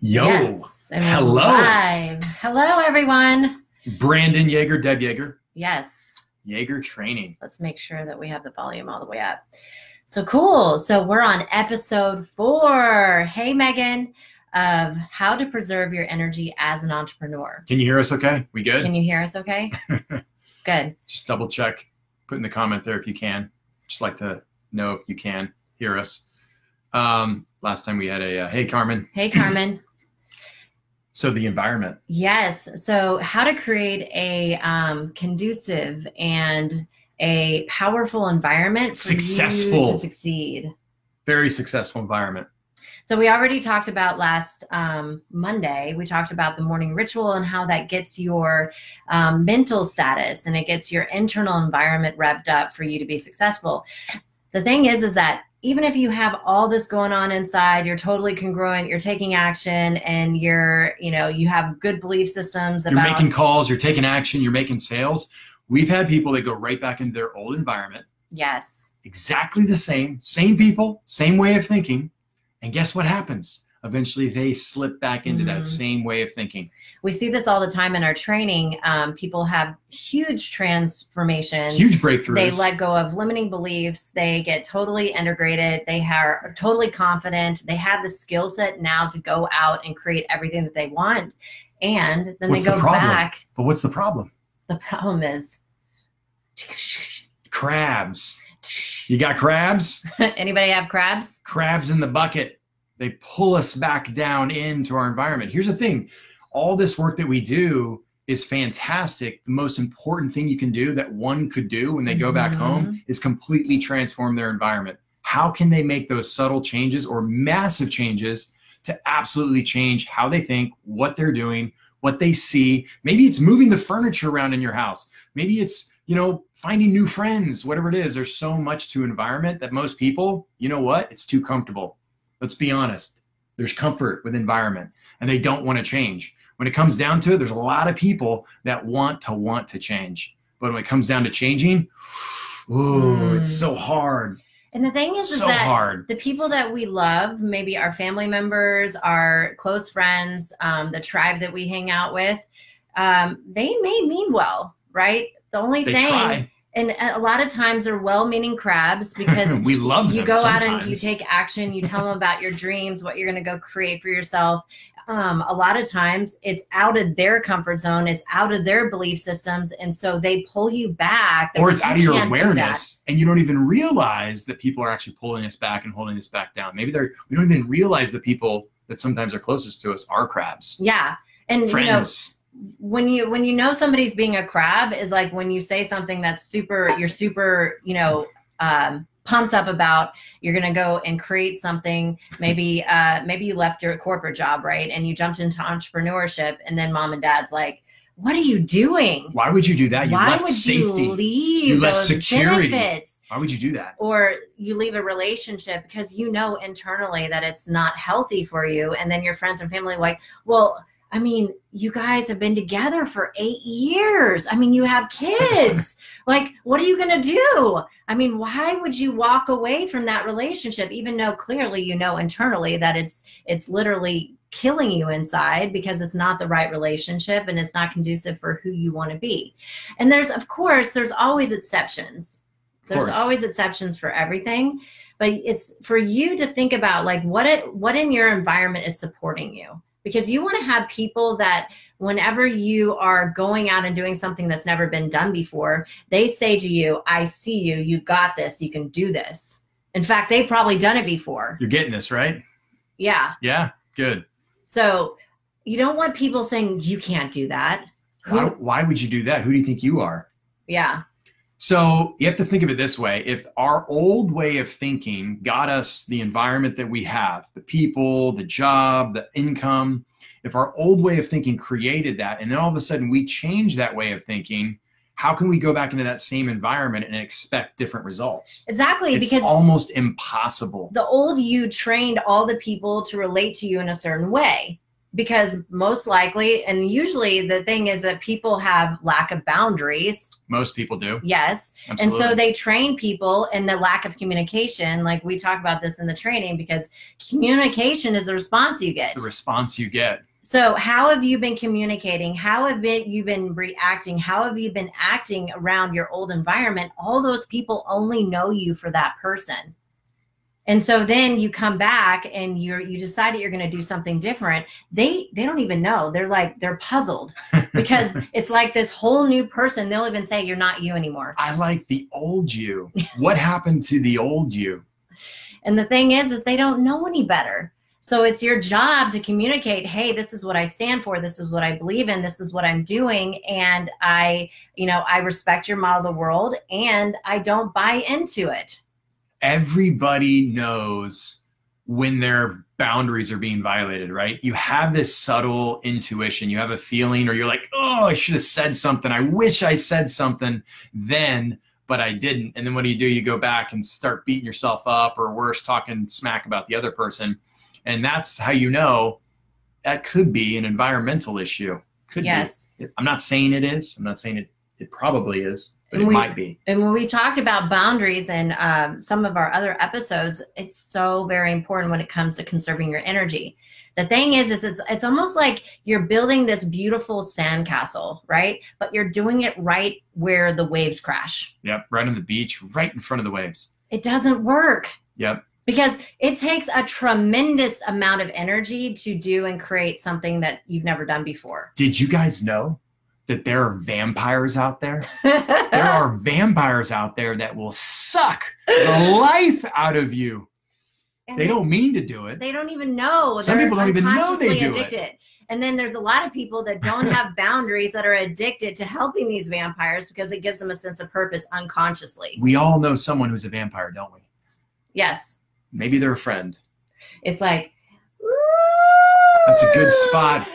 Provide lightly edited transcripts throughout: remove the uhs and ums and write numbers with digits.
Yo, Yes, hello. Live. Hello, everyone. Brandon Yager, Deb Yager. Yes. Yager training. Let's make sure that we have the volume all the way up. So cool. So we're on episode 4. Hey, Megan, of how to preserve your energy as an entrepreneur. Can you hear us okay? We good? Can you hear us okay? Good. Just double check. Put in the comment there if you can. Just like to know if you can hear us. Last time we had a, hey, Carmen. Hey, Carmen. So the environment. Yes. So how to create a conducive and a powerful environment for you to succeed. Very successful environment. So we already talked about last Monday, we talked about the morning ritual and how that gets your mental status and it gets your internal environment revved up for you to be successful. The thing is that even if you have all this going on inside, you're totally congruent, you're taking action, and you have good belief systems about— You're making calls, you're taking action, you're making sales. We've had people that go right back into their old environment. Yes. Exactly the same people, same way of thinking. And guess what happens? Eventually they slip back into that same way of thinking. We see this all the time in our training. People have huge transformations. Huge breakthroughs. They let go of limiting beliefs. They get totally integrated. They are totally confident. They have the skill set now to go out and create everything that they want. And then they go back. But what's the problem? The problem is crabs. You got crabs? Anybody have crabs? Crabs in the bucket. They pull us back down into our environment. Here's the thing. All this work that we do is fantastic. The most important thing you can do that one could do when they go back home is completely transform their environment. How can they make those subtle changes or massive changes to absolutely change how they think, what they're doing, what they see? Maybe it's moving the furniture around in your house. Maybe it's, finding new friends, whatever it is. There's so much to environment that most people, it's too comfortable. Let's be honest. There's comfort with environment and they don't want to change. When it comes down to it, there's a lot of people that want to change. But when it comes down to changing, it's so hard. And the thing is that the people that we love, maybe our family members, our close friends, the tribe that we hang out with, they may mean well, right? The only thing, and a lot of times they're well-meaning crabs because we love them. You go out and you take action. You tell them about your dreams, what you're going to go create for yourself. A lot of times it's out of their comfort zone. It's out of their belief systems. And so they pull you back. Or it's out of your awareness and you don't even realize that people are actually pulling us back and holding us back down. Maybe we don't even realize the people that sometimes are closest to us are crabs. Yeah. And friends. When you know somebody's being a crab is like when you say something that's you're super, pumped up about, you're going to go and create something. Maybe you left your corporate job, right? And you jumped into entrepreneurship and then mom and dad's like, what are you doing? Why would you do that? You left safety. You leave you left security. Benefits? Why would you do that? Or you leave a relationship because you know internally that it's not healthy for you. And then your friends and family are like, well, I mean, you guys have been together for 8 years. I mean, you have kids. Like, what are you going to do? I mean, why would you walk away from that relationship, even though clearly you know internally that it's literally killing you inside because it's not the right relationship and it's not conducive for who you want to be. And there's always exceptions. There's always exceptions for everything. But it's for you to think about like what in your environment is supporting you. Because you want to have people that whenever you are going out and doing something that's never been done before, they say to you, I see you, you got this, you can do this. In fact, they've probably done it before. You're getting this, right? Yeah. Yeah, good. So you don't want people saying, you can't do that. Why would you do that? Who do you think you are? Yeah. So you have to think of it this way. If our old way of thinking got us the environment that we have, the people, the job, the income, if our old way of thinking created that, and then all of a sudden we change that way of thinking, how can we go back into that same environment and expect different results? Exactly. It's because almost impossible. The old you trained all the people to relate to you in a certain way. Because most likely, and usually the thing is that people have lack of boundaries. Most people do. Yes. Absolutely. And so they train people in the lack of communication. Like we talk about this in the training, because communication is the response you get. It's the response you get. So how have you been communicating? How have you been reacting? How have you been acting around your old environment? All those people only know you for that person. And so then you come back and you decide that you're going to do something different. They don't even know. They're puzzled because it's like this whole new person. They'll even say, you're not you anymore. I like the old you. What happened to the old you? And the thing is they don't know any better. So it's your job to communicate, hey, this is what I stand for. This is what I believe in. This is what I'm doing. And I respect your model of the world and I don't buy into it. Everybody knows when their boundaries are being violated, right? You have this subtle intuition. You have a feeling, or you're like, oh, I should have said something. I wish I said something then, but I didn't. And then what do? You go back and start beating yourself up, or worse, talking smack about the other person. And that's how you know that could be an environmental issue. Could yes. be. I'm not saying it is. I'm not saying it probably is. But it might be. And when we talked about boundaries in some of our other episodes, it's so very important when it comes to conserving your energy. The thing is it's almost like you're building this beautiful sandcastle, right? But you're doing it right where the waves crash. Yep, right on the beach, right in front of the waves. It doesn't work. Yep. Because it takes a tremendous amount of energy to do and create something that you've never done before. Did you guys know that there are vampires out there? There are vampires out there that will suck the life out of you. And they don't mean to do it. They don't even know. Some people don't even know they do it. And then there's a lot of people that don't have boundaries that are addicted to helping these vampires because it gives them a sense of purpose unconsciously. We all know someone who's a vampire, don't we? Yes. Maybe they're a friend. It's like, that's a good spot.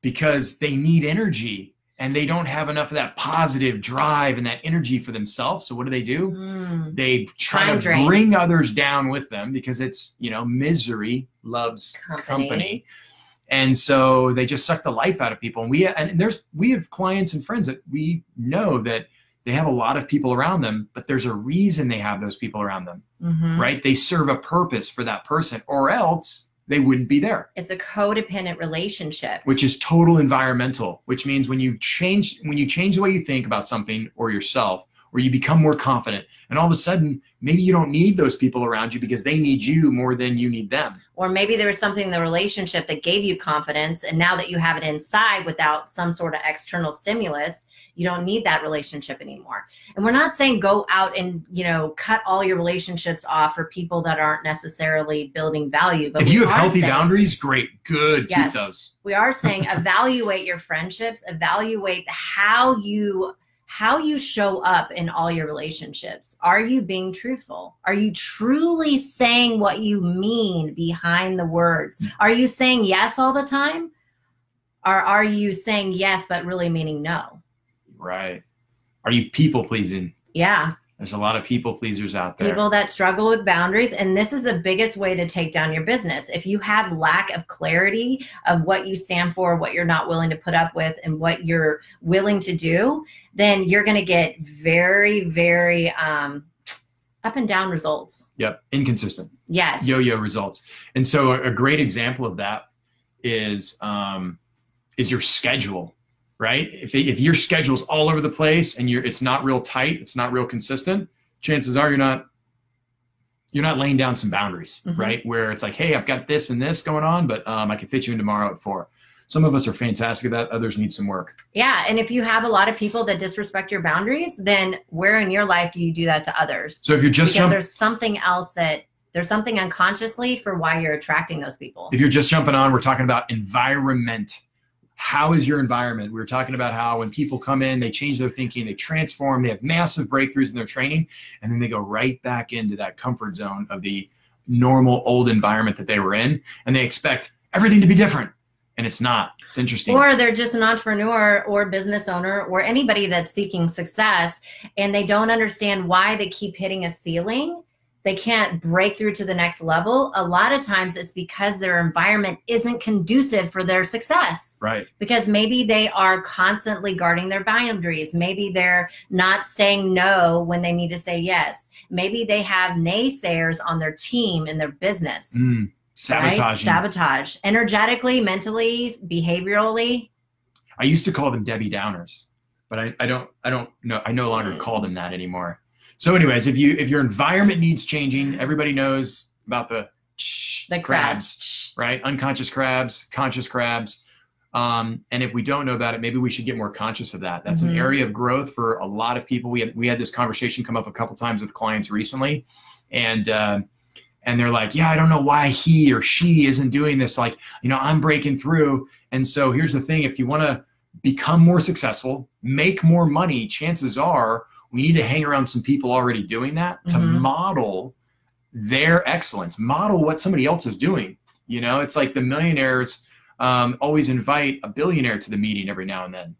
Because they need energy and they don't have enough of that positive drive and that energy for themselves. So what do? They try to bring others down with them because it's, misery loves company. And so they just suck the life out of people. And we have clients and friends that we know that they have a lot of people around them, but there's a reason they have those people around them, right? They serve a purpose for that person, or else they wouldn't be there. It's a codependent relationship. Which is total environmental, which means when you change the way you think about something or yourself, or you become more confident, and all of a sudden, maybe you don't need those people around you because they need you more than you need them. Or maybe there was something in the relationship that gave you confidence, and now that you have it inside without some sort of external stimulus, you don't need that relationship anymore. And we're not saying go out and, cut all your relationships off for people that aren't necessarily building value. But if you have healthy boundaries, great, good, yes, keep those. We are saying evaluate your friendships, evaluate how you show up in all your relationships. Are you being truthful? Are you truly saying what you mean behind the words? Are you saying yes all the time? Or are you saying yes, but really meaning no? Right. Are you people pleasing? Yeah. There's a lot of people pleasers out there. People that struggle with boundaries. And this is the biggest way to take down your business. If you have lack of clarity of what you stand for, what you're not willing to put up with, and what you're willing to do, then you're going to get very, very up and down results. Yep. Inconsistent. Yes. Yo-yo results. And so a great example of that is your schedule. Right? If your schedule's all over the place and it's not real tight, it's not real consistent, chances are you're not laying down some boundaries, right? Where it's like, hey, I've got this and this going on, but I can fit you in tomorrow at 4. Some of us are fantastic at that. Others need some work. Yeah. And if you have a lot of people that disrespect your boundaries, then where in your life do you do that to others? So if you're just there's something unconsciously for why you're attracting those people. If you're just jumping on, we're talking about environment. How is your environment? We were talking about how when people come in, they change their thinking, they transform, they have massive breakthroughs in their training, and then they go right back into that comfort zone of the normal old environment that they were in, and they expect everything to be different. And it's not. It's interesting. Or they're just an entrepreneur or business owner or anybody that's seeking success, and they don't understand why they keep hitting a ceiling. they can't break through to the next level, a lot of times it's because their environment isn't conducive for their success. Right. Because maybe they are constantly guarding their boundaries. Maybe they're not saying no when they need to say yes. Maybe they have naysayers on their team and their business. Sabotaging. Right? Sabotage. Energetically, mentally, behaviorally. I used to call them Debbie Downers, but I don't know. I no longer call them that anymore. So anyways, if your environment needs changing, everybody knows about the crabs, right? Unconscious crabs, conscious crabs. And if we don't know about it, maybe we should get more conscious of that. That's an area of growth for a lot of people. We had this conversation come up a couple times with clients recently, and they're like, yeah, I don't know why he or she isn't doing this. Like, I'm breaking through. And so here's the thing. If you want to become more successful, make more money, chances are we need to hang around some people already doing that to model their excellence, model what somebody else is doing. It's like the millionaires always invite a billionaire to the meeting every now and then.